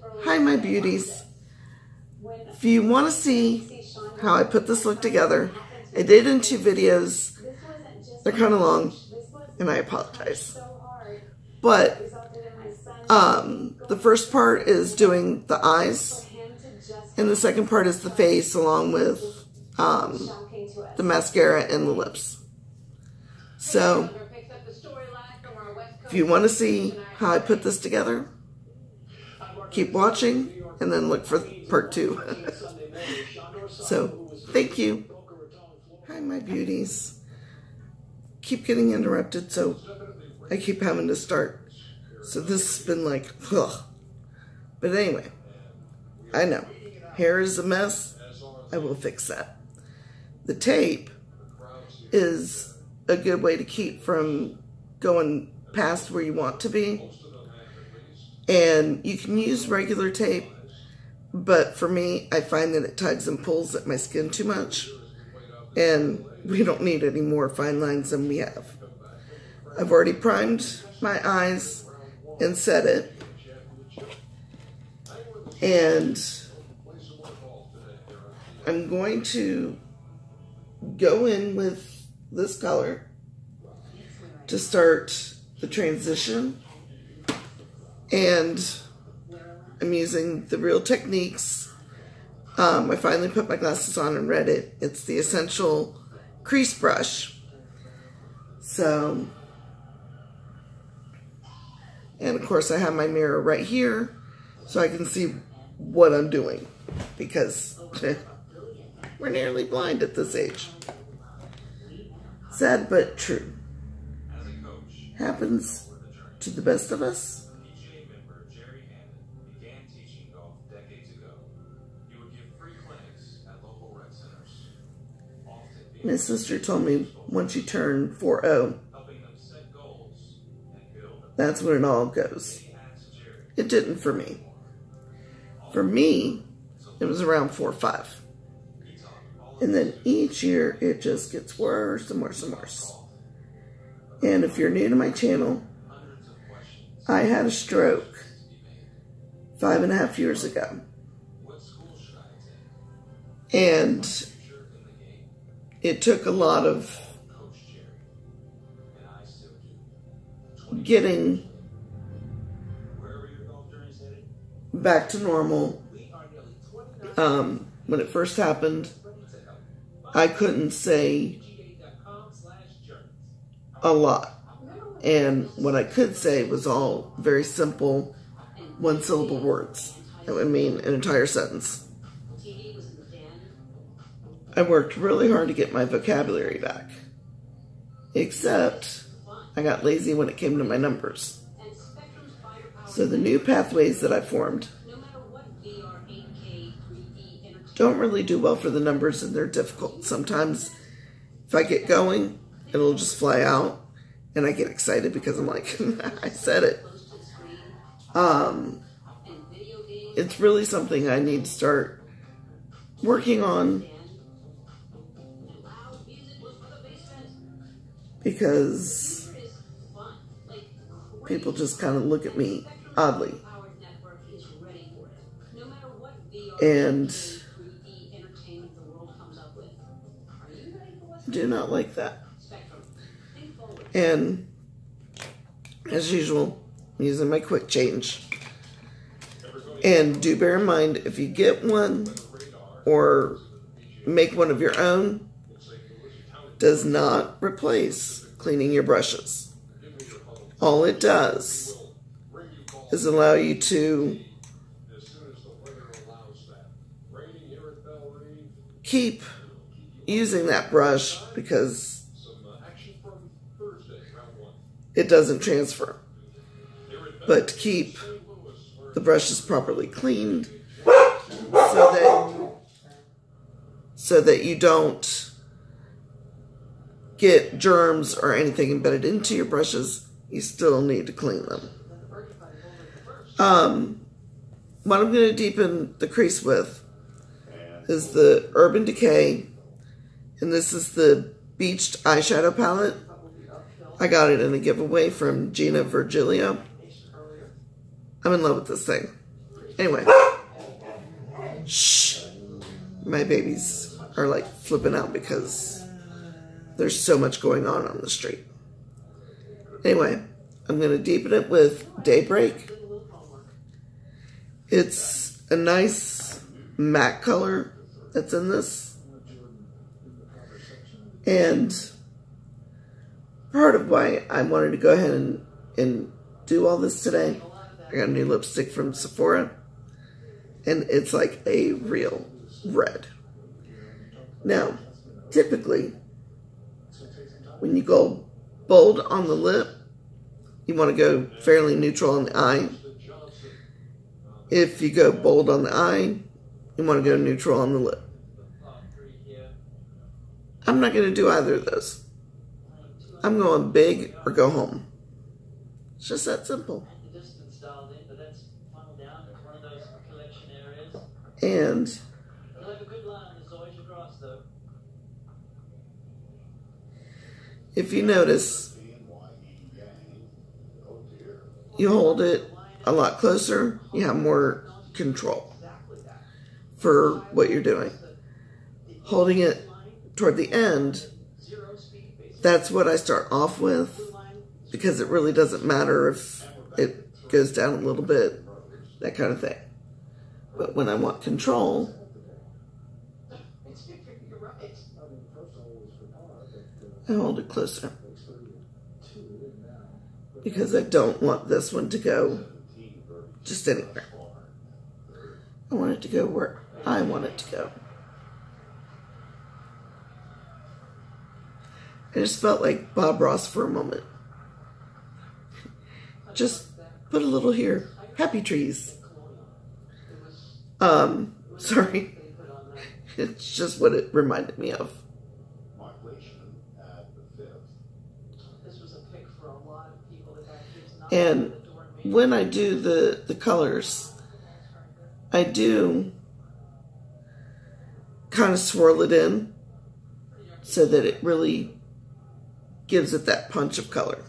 Hi, my beauties. If you want to see how I put this look together, I did in 2 videos. They're kind of long, and I apologize. But the first part is doing the eyes, and the second part is the face, along with the mascara and the lips. So, if you want to see how I put this together, keep watching, and then look for part 2. So, thank you. Hi, my beauties. Keep getting interrupted, so I keep having to start. So this has been like, ugh. But anyway, I know. Hair is a mess. I will fix that. The tape is a good way to keep from going past where you want to be. And you can use regular tape, but for me, I find that it tugs and pulls at my skin too much. And we don't need any more fine lines than we have. I've already primed my eyes and set it. And I'm going to go in with this color to start the transition. And I'm using the Real Techniques. I finally put my glasses on and read it. It's the Essential Crease Brush. So, and of course I have my mirror right here so I can see what I'm doing, because we're nearly blind at this age. Sad but true. Happens to the best of us. My sister told me once you turn 40, that's when it all goes. It didn't for me. For me, it was around 4 or 5. And then each year, it just gets worse and worse and worse. And if you're new to my channel, I had a stroke 5.5 years ago. And it took a lot of getting back to normal. When it first happened, I couldn't say a lot. And what I could say was all very simple, 1-syllable words that would mean an entire sentence. I worked really hard to get my vocabulary back, except I got lazy when it came to my numbers. So the new pathways that I formed don't really do well for the numbers, and they're difficult. Sometimes if I get going, it'll just fly out, and I get excited because I'm like, I said it. It's really something I need to start working on, because people just kind of look at me oddly. And I do not like that. And as usual, I'm using my quick change. And do bear in mind, if you get one or make one of your own, does not replace cleaning your brushes. All it does is allow you to keep using that brush, because it doesn't transfer. But to keep the brushes properly cleaned so that you don't get germs or anything embedded into your brushes, you still need to clean them. What I'm going to deepen the crease with is the Urban Decay, and this is the Beached eyeshadow palette. I got it in a giveaway from Gina Virgilio. I'm in love with this thing. Anyway. Shh. My babies are like flipping out because there's so much going on the street. Anyway, I'm going to deepen it with Daybreak. It's a nice matte color that's in this. And part of why I wanted to go ahead and do all this today, I got a new lipstick from Sephora. And it's like a real red. Now, typically, when you go bold on the lip, you want to go fairly neutral on the eye. If you go bold on the eye, you want to go neutral on the lip. I'm not going to do either of those. I'm going big or go home. It's just that simple. And if you notice, you hold it a lot closer, you have more control for what you're doing. Holding it toward the end, that's what I start off with, because it really doesn't matter if it goes down a little bit, that kind of thing. But when I want control, I hold it closer. Because I don't want this one to go just anywhere. I want it to go where I want it to go. I just felt like Bob Ross for a moment. Just put a little here. Happy trees. Sorry. It's just what it reminded me of. And when I do the colors, I do kind of swirl it in so that it really gives it that punch of color.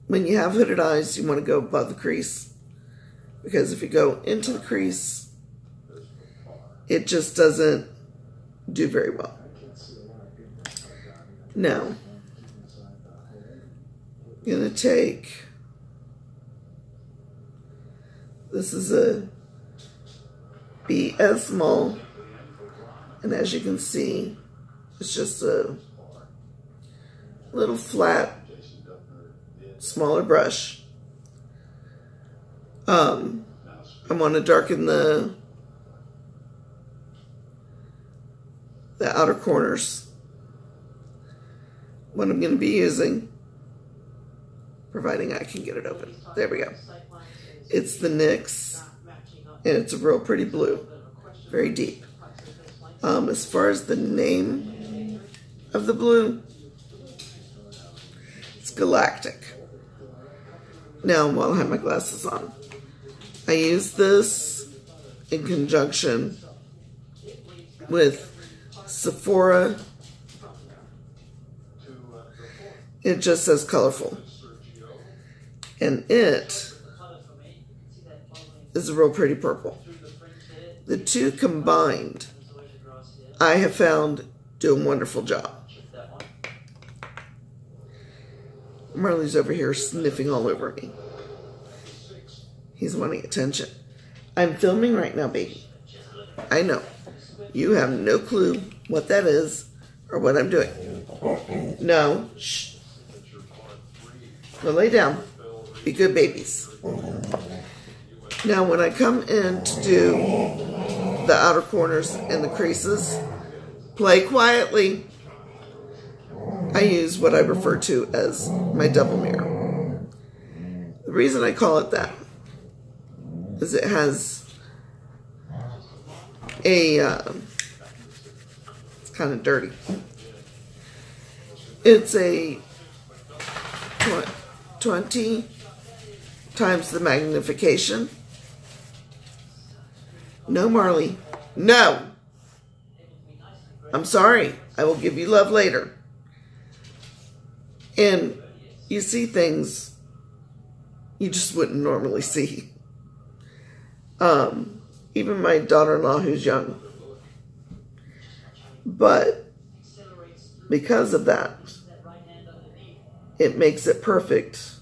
When you have hooded eyes, you want to go above the crease, because if you go into the crease, it just doesn't do very well. Now, I'm going to take, this is a BS small, and as you can see, it's just a little flat, smaller brush. I want to darken the outer corners. What I'm going to be using, providing I can get it open. There we go. It's the NYX, and it's a real pretty blue, very deep. As far as the name of the blue, it's Galactic. Now, while I have my glasses on, I use this in conjunction with Sephora. It just says colorful. And it is a real pretty purple. The two combined, I have found, do a wonderful job. Marley's over here sniffing all over me. He's wanting attention. I'm filming right now, baby. I know. You have no clue what that is or what I'm doing. No. Shh. Go lay down. Be good babies. Now, when I come in to do the outer corners and the creases, play quietly. I use what I refer to as my double mirror. The reason I call it that is it has a, it's kind of dirty. It's a 20 times the magnification. No, Marley. No. I'm sorry. I will give you love later. And you see things you just wouldn't normally see. Even my daughter-in-law who's young. But because of that, it makes it perfect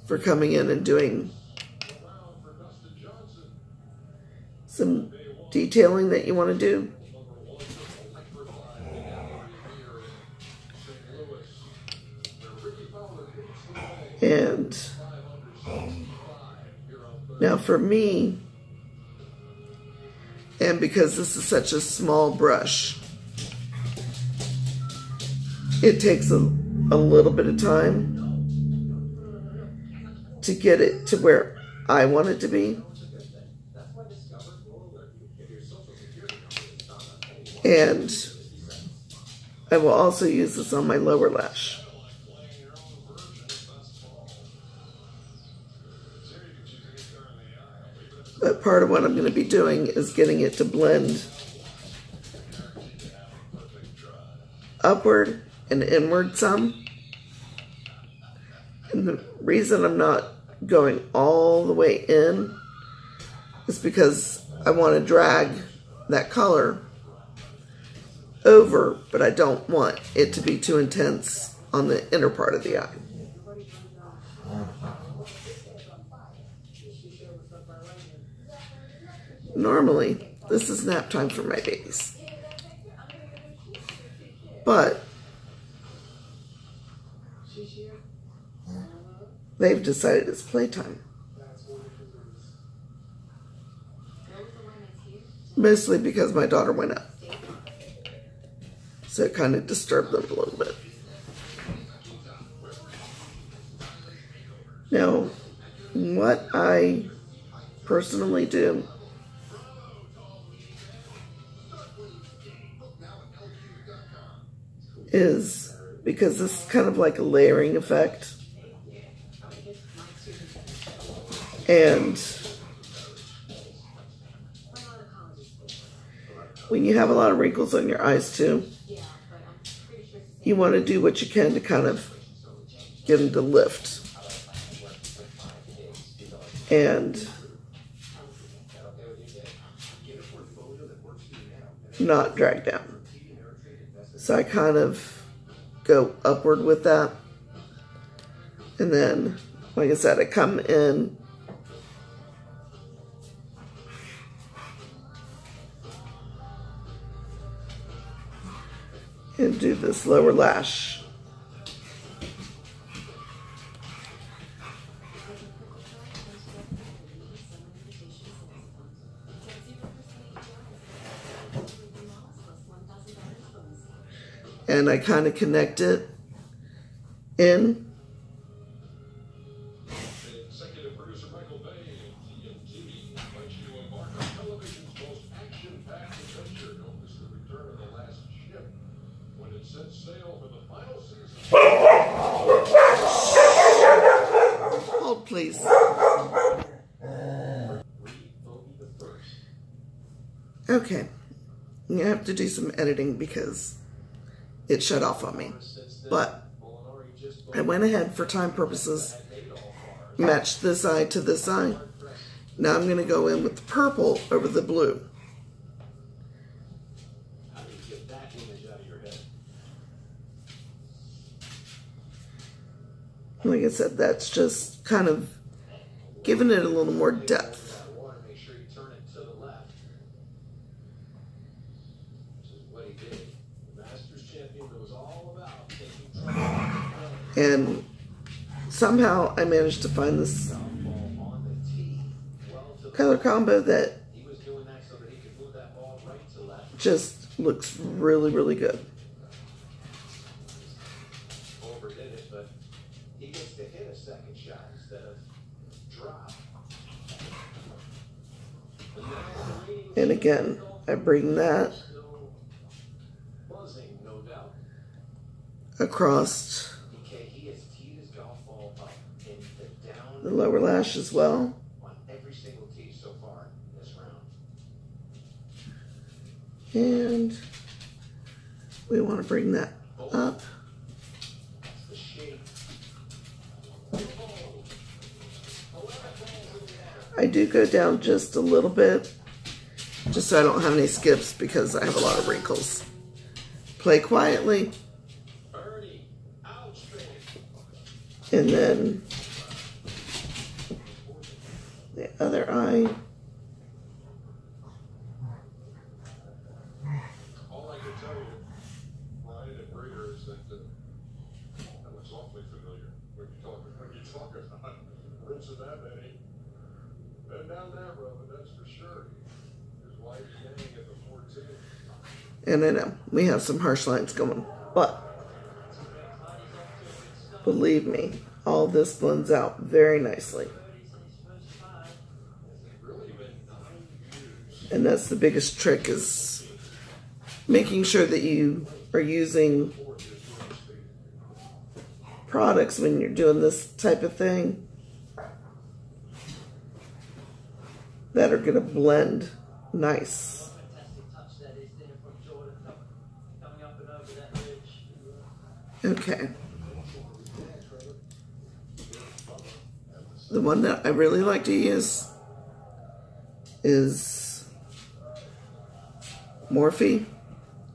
for coming in and doing some detailing that you want to do. And now for me, and because this is such a small brush, it takes a little bit of time to get it to where I want it to be. And I will also use this on my lower lash. But part of what I'm going to be doing is getting it to blend upward and inward some. And the reason I'm not going all the way in is because I want to drag that color over, but I don't want it to be too intense on the inner part of the eye. Normally, this is nap time for my babies. But they've decided it's playtime. Mostly because my daughter went up. So it kind of disturbed them a little bit. Now, what I personally do is, because this is kind of like a layering effect, and when you have a lot of wrinkles on your eyes too, you want to do what you can to kind of get them to lift and not drag down. So I kind of go upward with that. And then, like I said, I come in and do this lower lash. And I kind of connect it in. Hold, please. Okay. I'm going to have to do some editing because it shut off on me. But I went ahead, for time purposes, matched this eye to this eye. Now I'm going to go in with the purple over the blue. Like I said, that's just kind of giving it a little more depth. And somehow I managed to find this color combo that just looks really, really good. And again, I bring that across the lower lash as well. And we want to bring that up. I do go down just a little bit, just so I don't have any skips because I have a lot of wrinkles. Play quietly. And then the other eye. All I can tell you, Ryan and Brader, is that that looks awfully familiar when you talk about Rich and that many. Been down that road, that's for sure. His wife's getting at the 14. And I know we have some harsh lines going, but believe me, all this blends out very nicely. And that's the biggest trick, is making sure that you are using products when you're doing this type of thing that are going to blend nice. Okay. The one that I really like to use is Morphe. You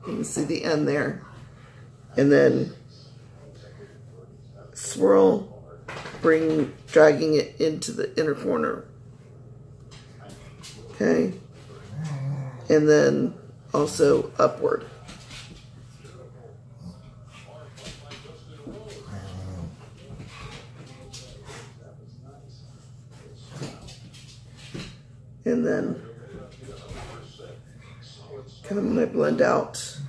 can see the end there. And then swirl, dragging it into the inner corner. Okay. And then also upward. And then kind of going to blend out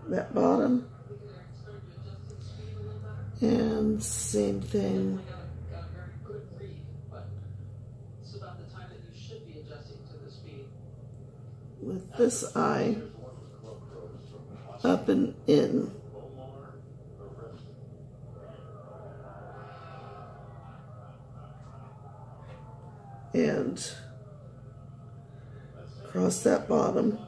that bottom. And same thing with this eye, up and in. And across that bottom.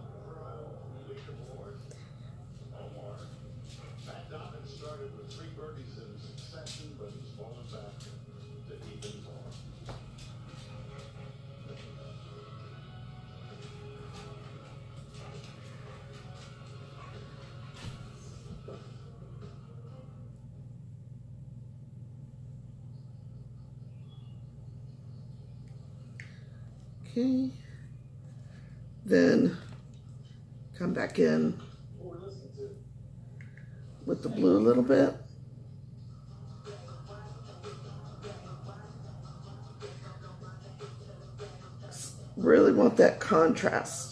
Okay, then come back in with the blue a little bit. Really want that contrast.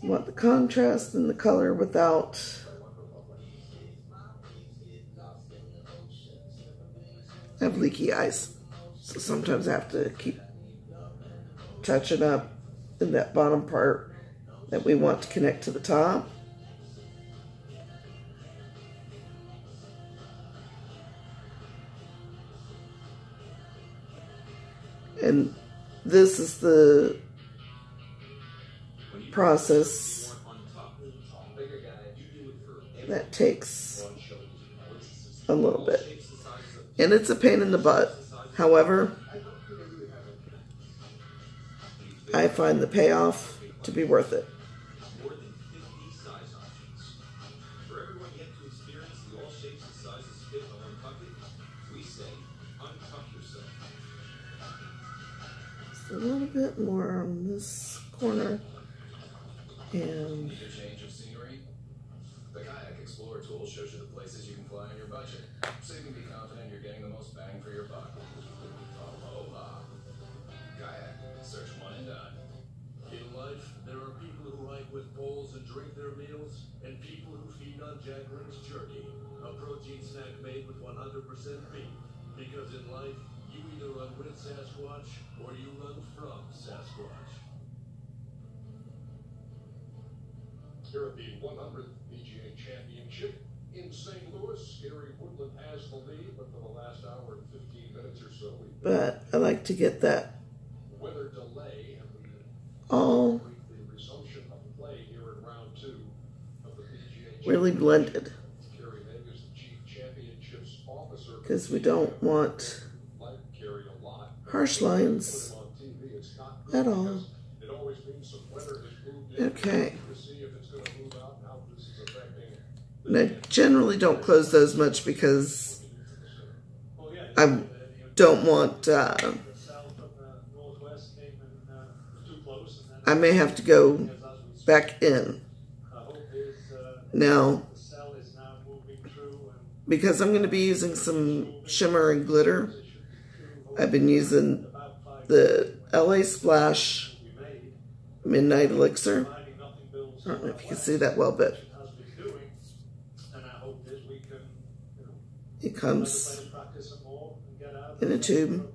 Want the contrast and the color without I have leaky eyes, so sometimes I have to keep touching up in that bottom part that we want to connect to the top. And this is the process that takes a little bit, and it's a pain in the butt. However, I find the payoff to be worth it. Just a little bit more on this corner. And the Kayak Explorer tool shows you the places you can fly on your budget, so you can be confident you're getting the most bang for your buck. Aloha. Kayak. Search one and done. In life, there are people who hike with poles and drink their meals, and people who feed on Jack Link's jerky, a protein snack made with 100% beef. Because in life, you either run with Sasquatch or you run from Sasquatch. Here at the 100th PGA Championship in St. Louis, Gary Woodland has the lead, but for the last hour and 15 minutes or so, but I like to get that weather delay all really blended, because we don't want harsh lines at all. Okay. And I generally don't close those much because I don't want, I may have to go back in. Now, because I'm going to be using some shimmer and glitter, I've been using the LA Splash Midnight Elixir. I don't know if you can see that well, but it comes in a tube.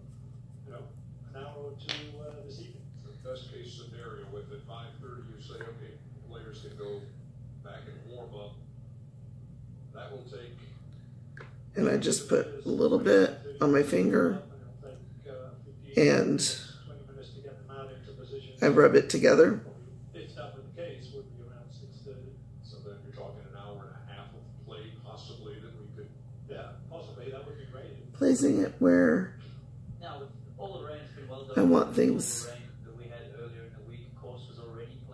Best case scenario with at 5:30 you say, okay, players can go back and warm up. That will take. And I just put a little bit on my finger and I rub it together. If that were the case, would be around 6:30. So then you're talking an hour and a half of play, possibly, that we could. Yeah, possibly that would be great. Placing it where I want things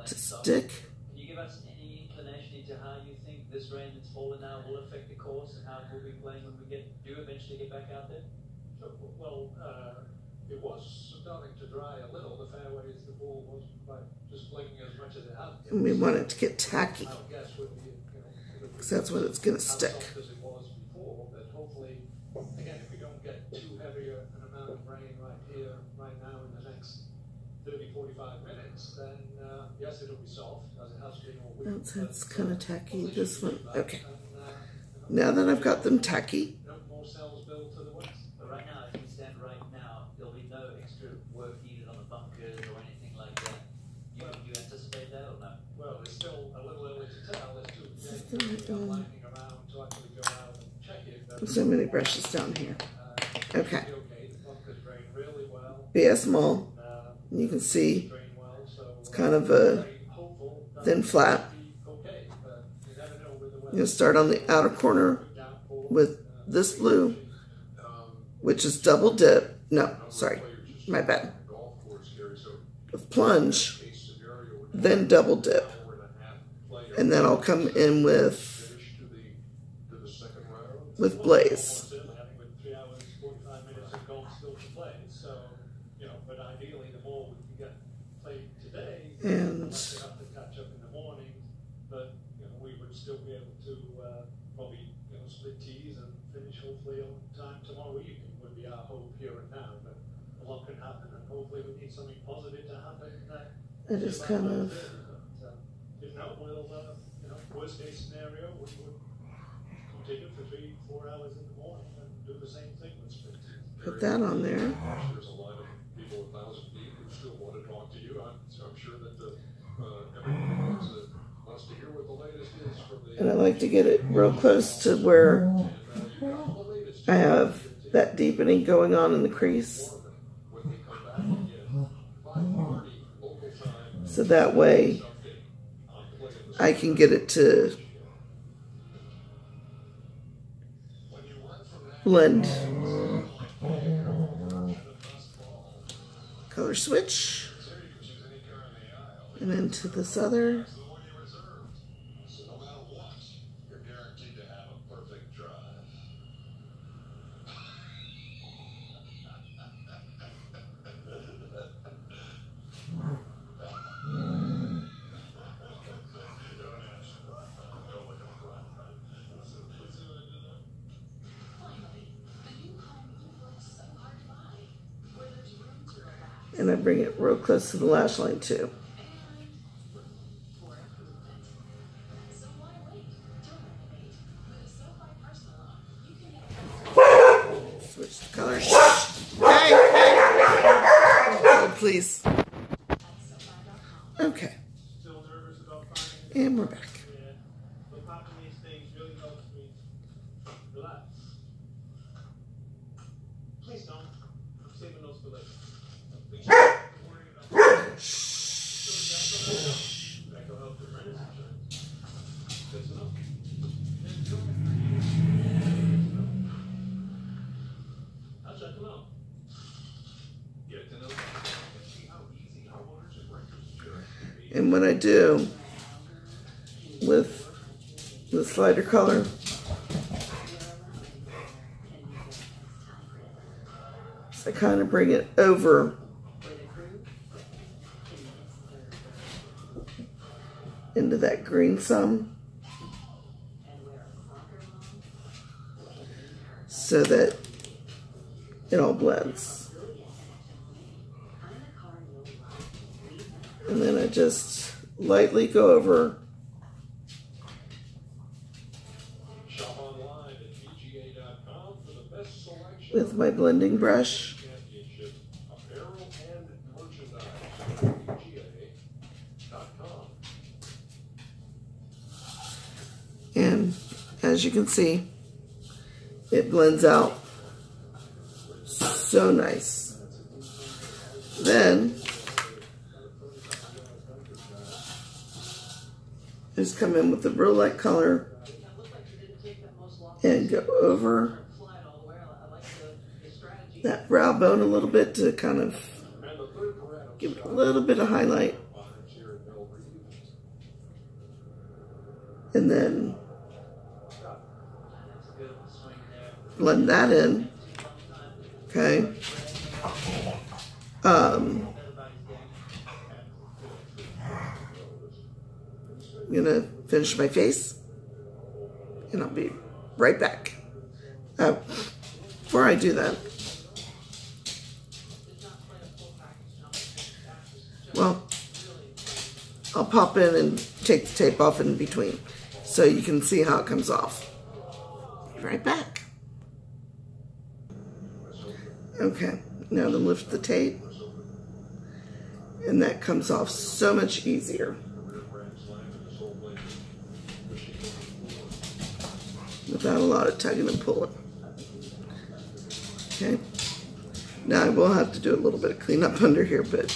to stick. Can you give us any inclination into how you think this rain that's fallen now will affect the course and how it will be playing when we do eventually get back out there? Well, it was starting to dry a little. The fairways, the ball wasn't quite just blinking as much as it had. And we want it to get tacky, because that's what it's going to stick. As it was before, but hopefully, again, if we don't get too heavy an amount of rain right here, right now in the next 30-45 minutes, then yes, it'll be soft as it has been all week. That's kind of tacky. This one, okay. Now that I've got them tacky, More cells built to the west. But right now, if we stand right now, there'll be no extra work needed on the bunkers or anything like that. Do you anticipate that or no? Well, it's still a little early to tell. There's too many lining around to actually go out and check it. there's so many brushes down here. Okay. The bunkers drain really well. Be a small. You can see it's kind of a thin flat. You're going to start on the outer corner with this blue, which is double dip. No, sorry, my bad. Plunge, then double dip. And then I'll come in with Blaze. And we would still be able to probably split tees and finish hopefully on time tomorrow evening would be our hope here and now. But a lot can happen, and hopefully we need something positive to happen. I just kind of. If not, we'll worst case scenario, we would continue for 3-4 hours in the morning and do the same thing with split tees. Put that on there. There's a lot of people 1,000 feet who still want to talk to you. I'm sure that everyone wants to hear what the latest is from the. And I like to get it real close to where I have that deepening going on in the crease. So that way I can get it to blend. Color switch. And into this other. So no matter what, you're guaranteed to have a perfect drive. And I bring it real close to the lash line too. Switch the colors. Hey, oh, please. Okay. And we're back. And what I do with this lighter color is I kind of bring it over into that green some so that it all blends. And then I just lightly go over with my blending brush. And as you can see, it blends out so nice. Then just come in with the real light color and go over that brow bone a little bit to kind of give it a little bit of highlight. And then blend that in. Okay. I'm gonna finish my face and I'll be right back. Before I do that, well, I'll pop in and take the tape off in between so you can see how it comes off. Be right back. Okay, now to lift the tape, and that comes off so much easier. Without a lot of tugging and pulling. Okay, now I will have to do a little bit of cleanup under here, but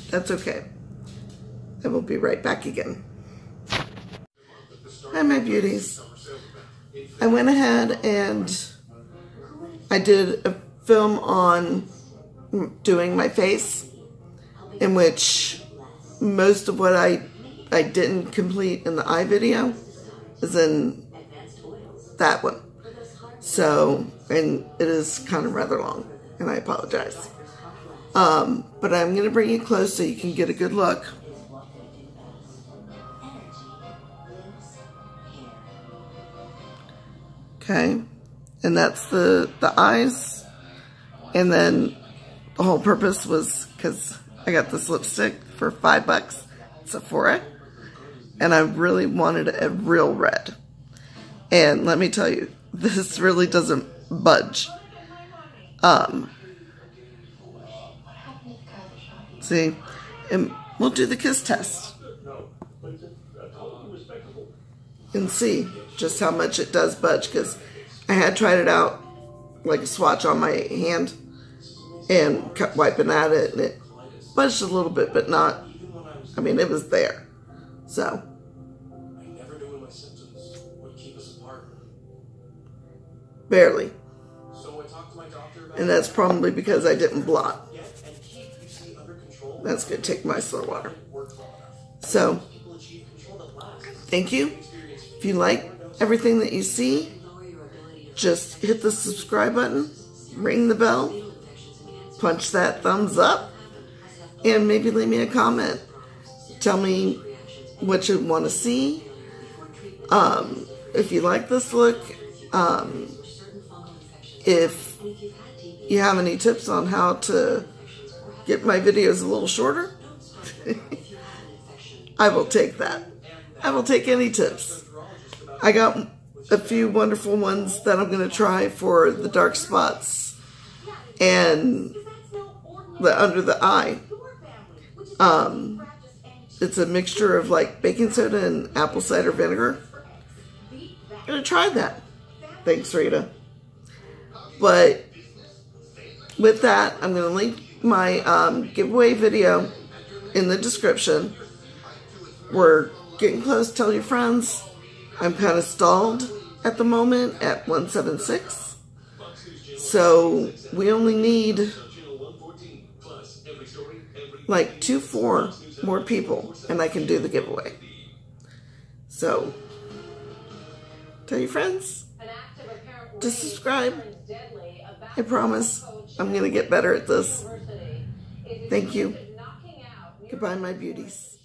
that's okay. I will be right back again. Hi, my beauties. I went ahead and I did a film on doing my face, in which most of what I didn't complete in the eye video is in that one. So, and it is kind of rather long, and I apologize. But I'm going to bring you close so you can get a good look. Okay, and that's the eyes. And then the whole purpose was because I got this lipstick for $5 at Sephora, and I really wanted a real red. And let me tell you, this really doesn't budge. See, and we'll do the kiss test and see just how much it does budge, because I had tried it out like a swatch on my hand and kept wiping at it, and it budged a little bit, but not, I mean, it was there. So barely. And that's probably because I didn't blot. That's going to take my slow water. So, thank you. If you like everything that you see, just hit the subscribe button, ring the bell, punch that thumbs up, and maybe leave me a comment. Tell me what you want to see. If you like this look, if you have any tips on how to get my videos a little shorter, I will take that. I will take any tips. I got a few wonderful ones that I'm going to try for the dark spots and the under the eye. It's a mixture of like baking soda and apple cider vinegar. I'm going to try that. Thanks, Rita. But with that, I'm going to link my giveaway video in the description. We're getting close. Tell your friends. I'm kind of stalled at the moment at 176. So we only need like 4 more people, and I can do the giveaway. So, tell your friends to subscribe. I promise I'm going to get better at this. Thank you. Goodbye, my beauties.